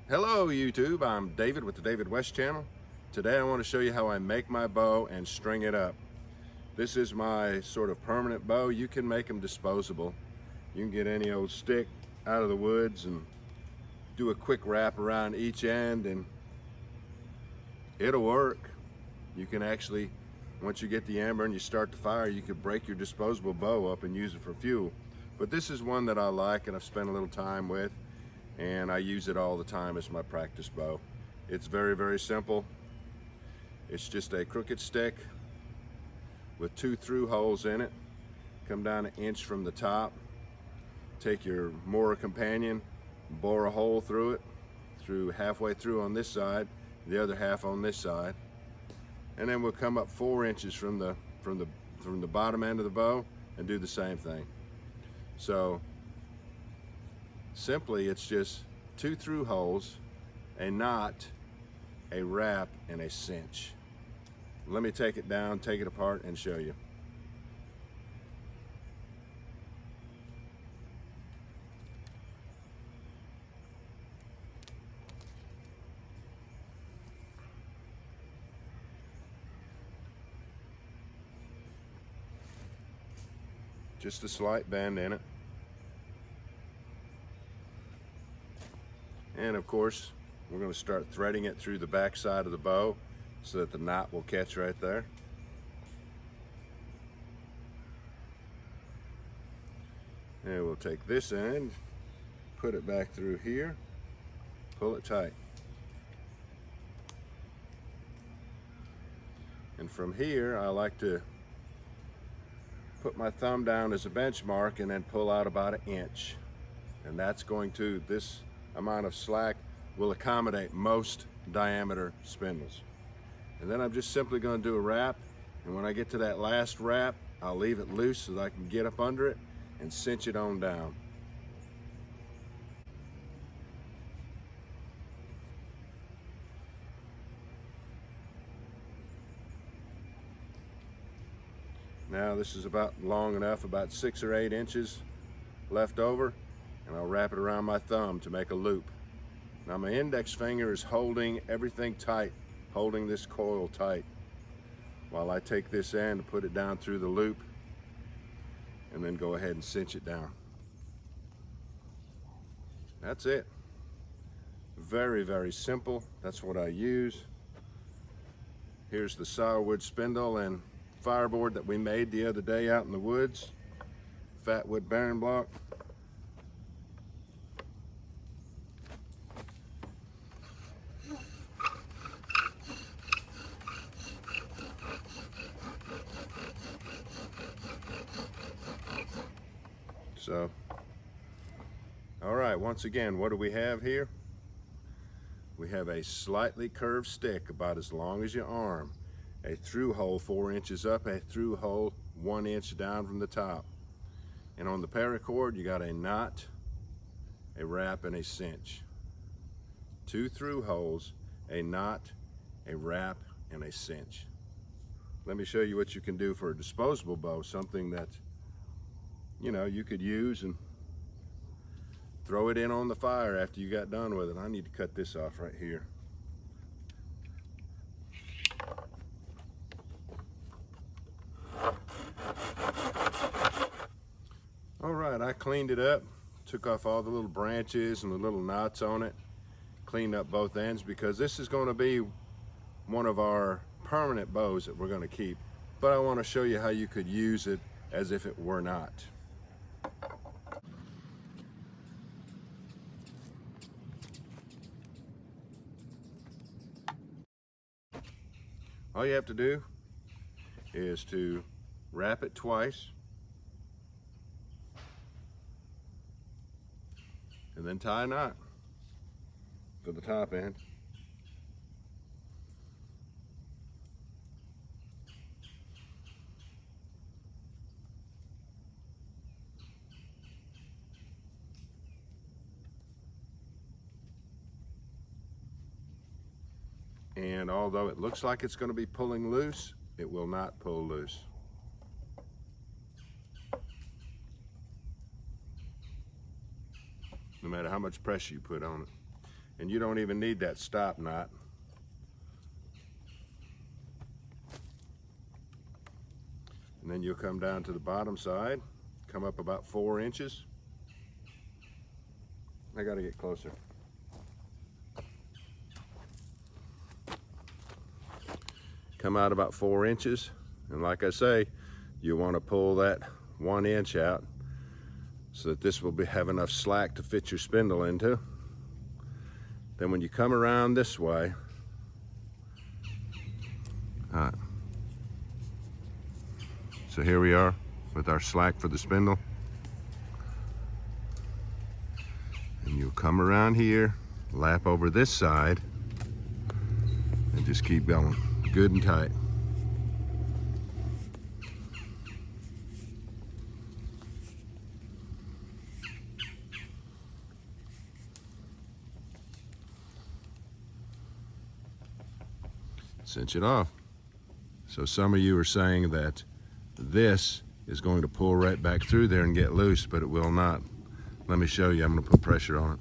Hello YouTube, I'm David with the David West channel. Today I want to show you how I make my bow and string it up. This is my sort of permanent bow. You can make them disposable. You can get any old stick out of the woods and do a quick wrap around each end and it'll work. You can actually, once you get the ember and you start the fire, you could break your disposable bow up and use it for fuel. But this is one that I like and I've spent a little time with, and I use it all the time as my practice bow. It's very, very simple. It's just a crooked stick with 2 through holes in it. Come down 1 inch from the top. Take your mower companion, bore a hole through it, through halfway through on this side, the other half on this side, and then we'll come up 4 inches from the bottom end of the bow and do the same thing. So simply, it's just 2 through holes, a knot, a wrap, and a cinch. Let me take it down, take it apart, and show you. Just a slight bend in it. And of course, we're going to start threading it through the back side of the bow so that the knot will catch right there. And we'll take this end, put it back through here, pull it tight. And from here, I like to put my thumb down as a benchmark and then pull out about 1 inch. And that's going to, this amount of slack will accommodate most diameter spindles. And then I'm just simply going to do a wrap, and when I get to that last wrap, I'll leave it loose so that I can get up under it and cinch it on down. Now this is about long enough, about 6 or 8 inches left over, and I'll wrap it around my thumb to make a loop. Now my index finger is holding everything tight, holding this coil tight, while I take this end and put it down through the loop and then go ahead and cinch it down. That's it. Very, very simple. That's what I use. Here's the Sourwood spindle and fireboard that we made the other day out in the woods. Fat wood bearing block. So, all right, once again, what do we have here? We have a slightly curved stick about as long as your arm, a through hole 4 inches up, a through hole 1 inch down from the top. And on the paracord, you got a knot, a wrap, and a cinch. 2 through holes, a knot, a wrap, and a cinch. Let me show you what you can do for a disposable bow, something that, you know, you could use and throw it in on the fire after you got done with it. I need to cut this off right here. All right, I cleaned it up, took off all the little branches and the little knots on it, cleaned up both ends, because this is going to be one of our permanent bows that we're going to keep. But I want to show you how you could use it as if it were not. All you have to do is to wrap it twice and then tie a knot for the top end. And although it looks like it's going to be pulling loose, it will not pull loose. no matter how much pressure you put on it. and you don't even need that stop knot. And then you'll come down to the bottom side, come up about 4 inches. I gotta get closer. Come out about 4 inches, and like I say, you want to pull that 1 inch out so that this will have enough slack to fit your spindle into. Then when you come around this way, so here we are with our slack for the spindle. And you'll come around here, lap over this side, and just keep going, good and tight. Cinch it off. So some of you are saying that this is going to pull right back through there and get loose, but it will not. Let me show you. I'm going to put pressure on it.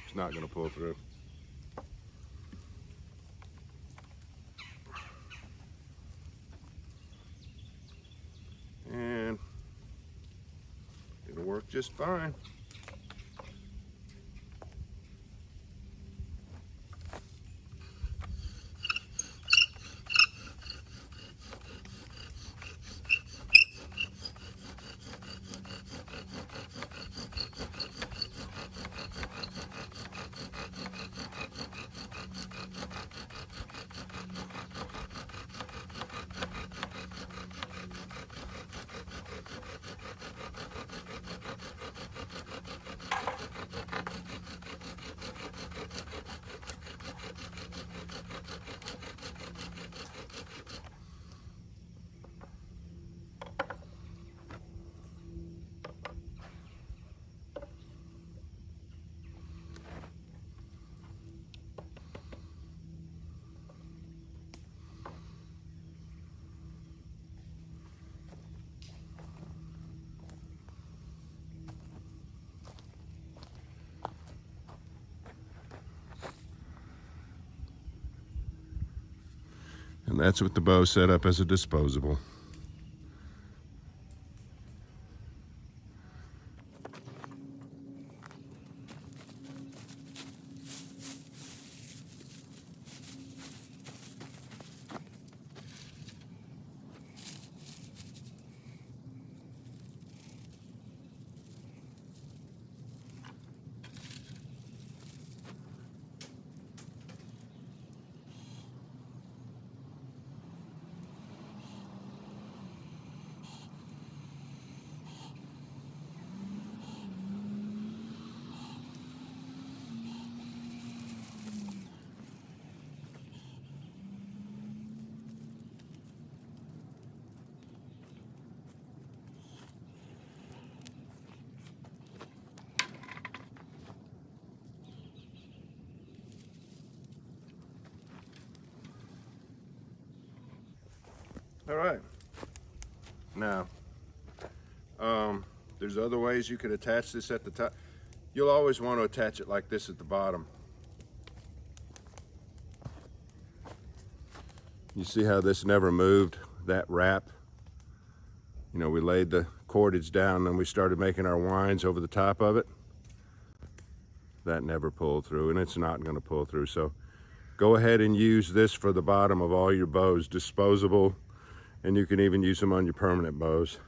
It's not going to pull through. And it'll work just fine. And that's with the bow set up as a disposable. All right. Now, there's other ways you could attach this at the top. You'll always want to attach it like this at the bottom. You see how this never moved, that wrap? You know, we laid the cordage down and we started making our winds over the top of it. That never pulled through, and it's not going to pull through. So go ahead and use this for the bottom of all your bows, disposable, and you can even use them on your permanent bows.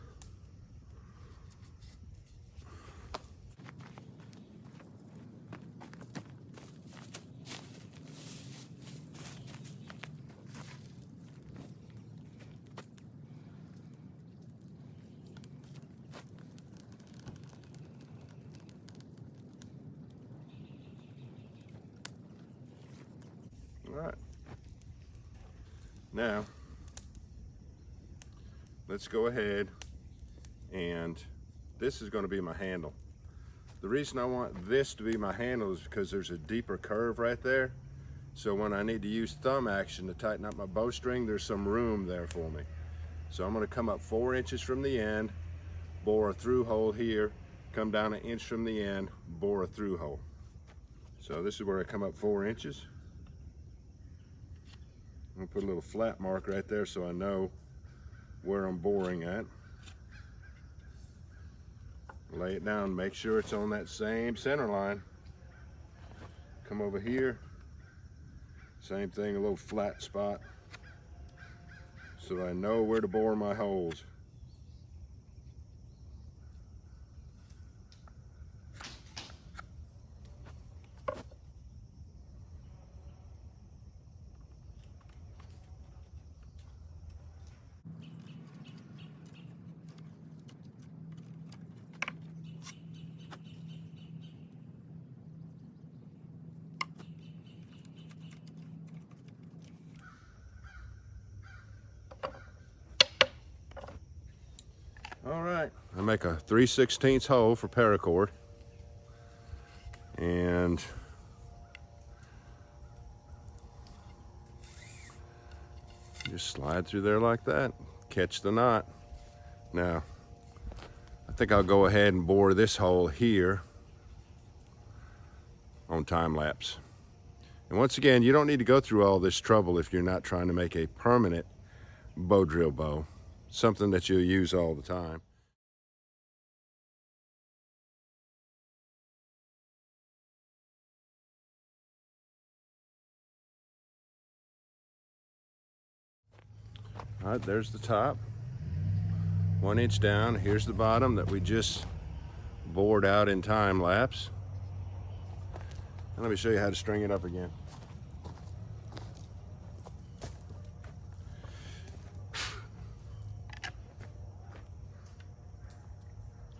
All right. Now, let's go ahead, and this is going to be my handle. The reason I want this to be my handle is because there's a deeper curve right there, So when I need to use thumb action to tighten up my bowstring, there's some room there for me. So I'm going to come up 4 inches from the end, bore a through hole here, come down 1 inch from the end, bore a through hole. So this is where I come up 4 inches. I'm going to put a little flat mark right there so I know where I'm boring at. Lay it down, make sure it's on that same center line. Come over here, same thing, a little flat spot, so I know where to bore my holes. All right, I make a 3/16 hole for paracord, and just slide through there like that, catch the knot. Now, I think I'll go ahead and bore this hole here on time lapse. And once again, you don't need to go through all this trouble if you're not trying to make a permanent bow drill bow, something that you'll use all the time. All right, there's the top, 1 inch down. Here's the bottom that we just bored out in time lapse. And let me show you how to string it up again.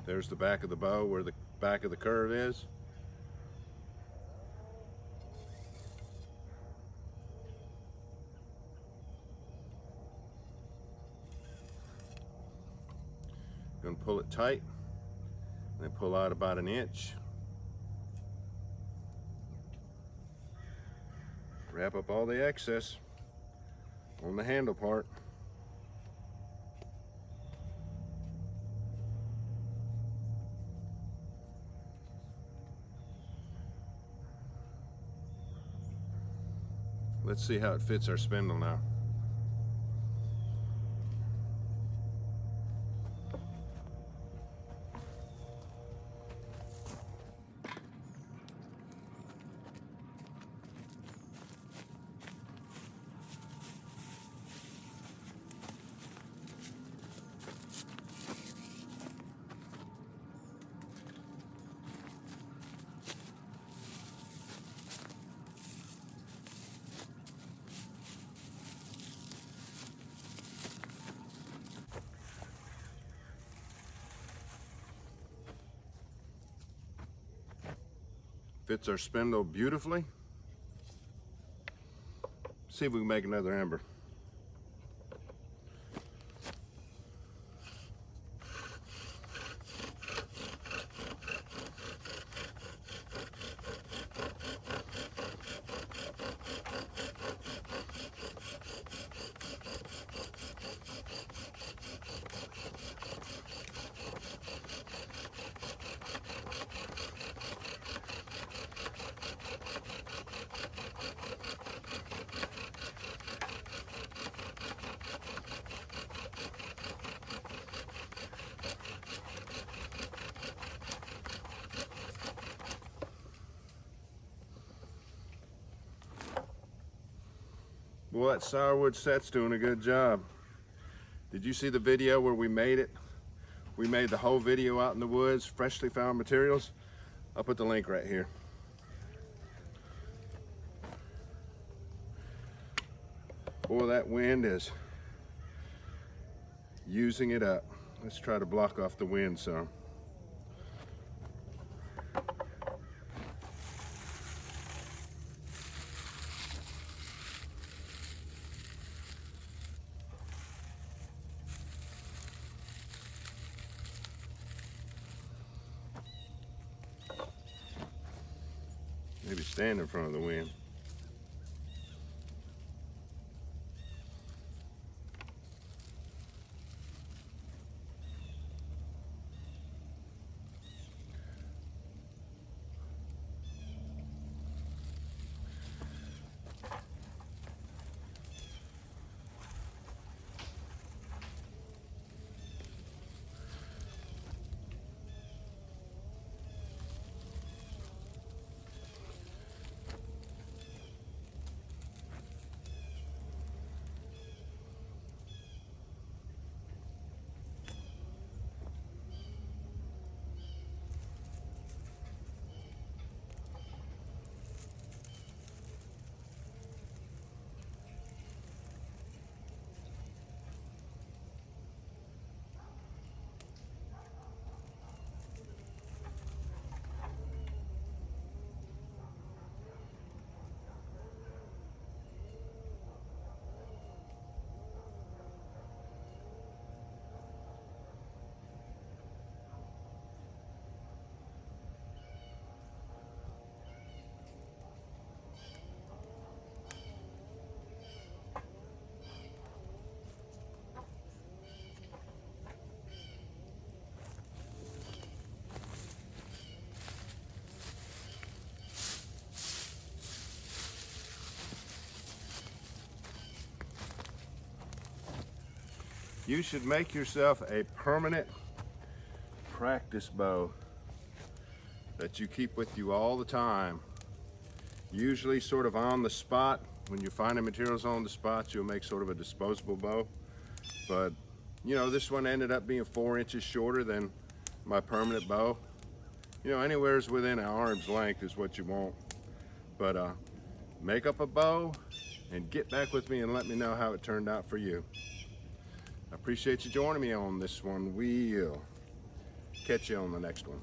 There's the back of the bow where the back of the curve is. Gonna pull it tight, and then pull out about 1 inch. Wrap up all the excess on the handle part. Let's see how it fits our spindle now. Fits our spindle beautifully. See if we can make another ember. Well, that Sourwood set's doing a good job. Did you see the video where we made it? We made the whole video out in the woods, freshly found materials. I'll put the link right here. Boy, that wind is using it up. Let's try to block off the wind some. Maybe stand in front of the wind. You should make yourself a permanent practice bow that you keep with you all the time. Usually sort of on the spot. When you're finding materials on the spot, you'll make sort of a disposable bow. But you know, this one ended up being 4 inches shorter than my permanent bow. You know, anywhere's within an arm's length is what you want. But make up a bow and get back with me and let me know how it turned out for you. I appreciate you joining me on this one. We'll catch you on the next one.